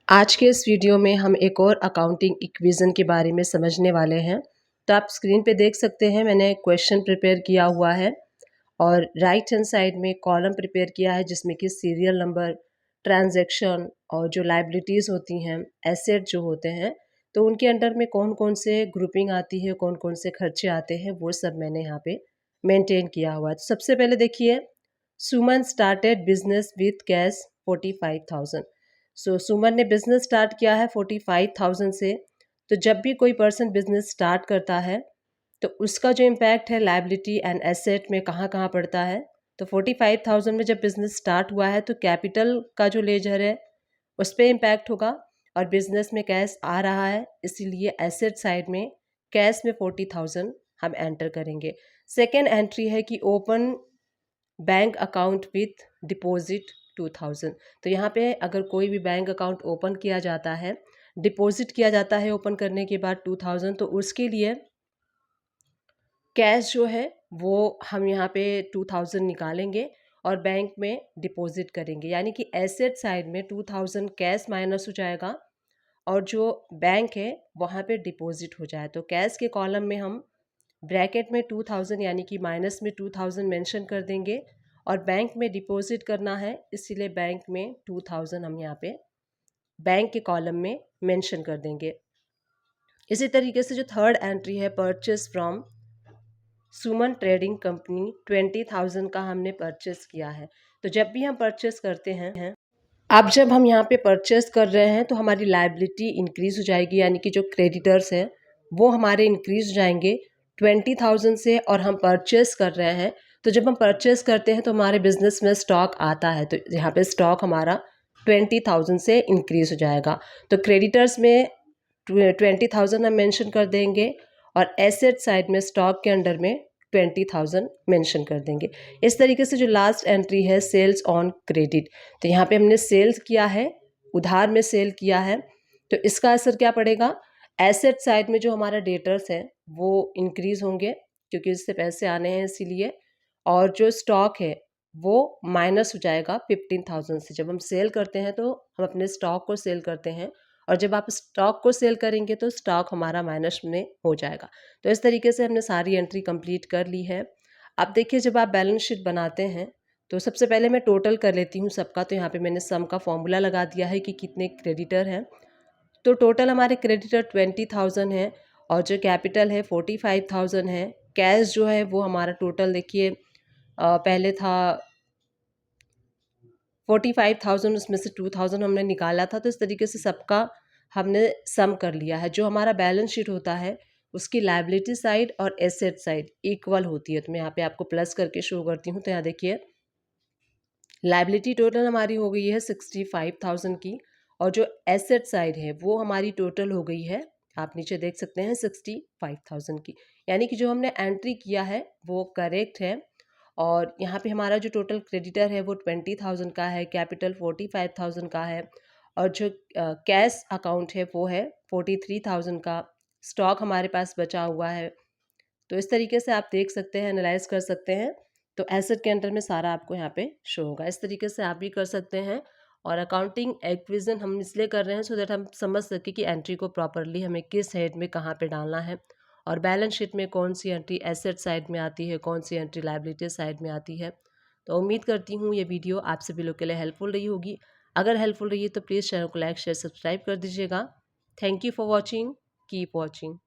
आज के इस वीडियो में हम एक और अकाउंटिंग इक्वेशन के बारे में समझने वाले हैं। तो आप स्क्रीन पे देख सकते हैं मैंने क्वेश्चन प्रिपेयर किया हुआ है और राइट हैंड साइड में कॉलम प्रिपेयर किया है जिसमें कि सीरियल नंबर, ट्रांजैक्शन और जो लाइबिलिटीज़ होती हैं, एसेट जो होते हैं, तो उनके अंडर में कौन कौन से ग्रुपिंग आती है, कौन कौन से खर्चे आते हैं, वो सब मैंने यहाँ पे मेंटेन किया हुआ है। तो सबसे पहले देखिए, सुमन स्टार्टेड बिजनेस विथ कैश 45,000। सुमन ने बिजनेस स्टार्ट किया है 45,000 से। तो जब भी कोई पर्सन बिजनेस स्टार्ट करता है तो उसका जो इम्पैक्ट है लायबिलिटी एंड एसेट में कहाँ कहाँ पड़ता है। तो 45,000 में जब बिजनेस स्टार्ट हुआ है तो कैपिटल का जो लेजर है उस पर इम्पैक्ट होगा और बिजनेस में कैश आ रहा है, इसीलिए एसेट साइड में कैश में 40,000 हम एंटर करेंगे। सेकेंड एंट्री है कि open bank account with deposit 2,000। तो यहाँ पे अगर कोई भी बैंक अकाउंट ओपन किया जाता है, डिपॉजिट किया जाता है ओपन करने के बाद 2,000, तो उसके लिए कैश जो है वो हम यहाँ पे 2,000 निकालेंगे और बैंक में डिपॉजिट करेंगे, यानी कि एसेट साइड में 2,000 कैश माइनस हो जाएगा और जो बैंक है वहाँ पे डिपॉजिट हो जाए। तो कैश के कॉलम में हम ब्रैकेट में 2,000 यानी कि माइनस में 2,000 मेंशन कर देंगे और बैंक में डिपॉजिट करना है, इसीलिए बैंक में 2,000 हम यहाँ पे बैंक के कॉलम में मेंशन कर देंगे। इसी तरीके से जो थर्ड एंट्री है, purchase from Suman trading company 20,000 का हमने परचेस किया है। तो जब भी हम परचेस करते हैं, अब जब हम यहाँ पे परचेस कर रहे हैं तो हमारी लायबिलिटी इंक्रीज हो जाएगी, यानी कि जो क्रेडिटर्स हैं वो हमारे इंक्रीज हो जाएंगे 20,000 से और हम परचेस कर रहे हैं। तो जब हम परचेस करते हैं तो हमारे बिजनेस में स्टॉक आता है, तो यहाँ पे स्टॉक हमारा 20,000 से इंक्रीज हो जाएगा। तो क्रेडिटर्स में 20,000 हम मेंशन कर देंगे और एसेट साइड में स्टॉक के अंडर में 20,000 मेंशन कर देंगे। इस तरीके से जो लास्ट एंट्री है, सेल्स ऑन क्रेडिट, तो यहाँ पे हमने सेल्स किया है, उधार में सेल किया है, तो इसका असर क्या पड़ेगा, एसेट साइड में जो हमारा डेटर्स है वो इंक्रीज होंगे क्योंकि इससे पैसे आने हैं इसीलिए, और जो स्टॉक है वो माइनस हो जाएगा 15,000 से। जब हम सेल करते हैं तो हम अपने स्टॉक को सेल करते हैं और जब आप स्टॉक को सेल करेंगे तो स्टॉक हमारा माइनस में हो जाएगा। तो इस तरीके से हमने सारी एंट्री कंप्लीट कर ली है। अब देखिए, जब आप बैलेंस शीट बनाते हैं तो सबसे पहले मैं टोटल कर लेती हूँ सबका। तो यहाँ पे मैंने सम का फॉर्मूला लगा दिया है कि कितने क्रेडिटर हैं। तो टोटल हमारे क्रेडिटर 20,000 है और जो कैपिटल है 45,000 है। कैश जो है वो हमारा टोटल देखिए पहले था 45,000, उसमें से 2,000 हमने निकाला था। तो इस तरीके से सबका हमने सम कर लिया है। जो हमारा बैलेंस शीट होता है उसकी लायबिलिटी साइड और एसेट साइड इक्वल होती है। तो मैं यहाँ पे आपको प्लस करके शो करती हूँ। तो यहाँ देखिए, लायबिलिटी टोटल हमारी हो गई है 65,000 की और जो एसेट साइड है वो हमारी टोटल हो गई है, आप नीचे देख सकते हैं, 65,000 की। यानी कि जो हमने एंट्री किया है वो करेक्ट है। और यहाँ पे हमारा जो टोटल क्रेडिटर है वो 20,000 का है, कैपिटल 45,000 का है और जो कैश अकाउंट है वो है 43,000 का, स्टॉक हमारे पास बचा हुआ है। तो इस तरीके से आप देख सकते हैं, एनालाइज कर सकते हैं। तो एसेट के अंडर में सारा आपको यहाँ पे शो होगा। इस तरीके से आप भी कर सकते हैं। और अकाउंटिंग एक्विजन हम इसलिए कर रहे हैं सो दैट हम समझ सके कि एंट्री को प्रॉपरली हमें किस हेड में कहाँ पे डालना है और बैलेंस शीट में कौन सी एंट्री एसेट साइड में आती है, कौन सी एंट्री लायबिलिटी साइड में आती है। तो उम्मीद करती हूँ ये वीडियो आप सभी लोग के लिए हेल्पफुल रही होगी। अगर हेल्पफुल रही है तो प्लीज़ चैनल को लाइक शेयर सब्सक्राइब कर दीजिएगा। Thank you for watching, keep watching.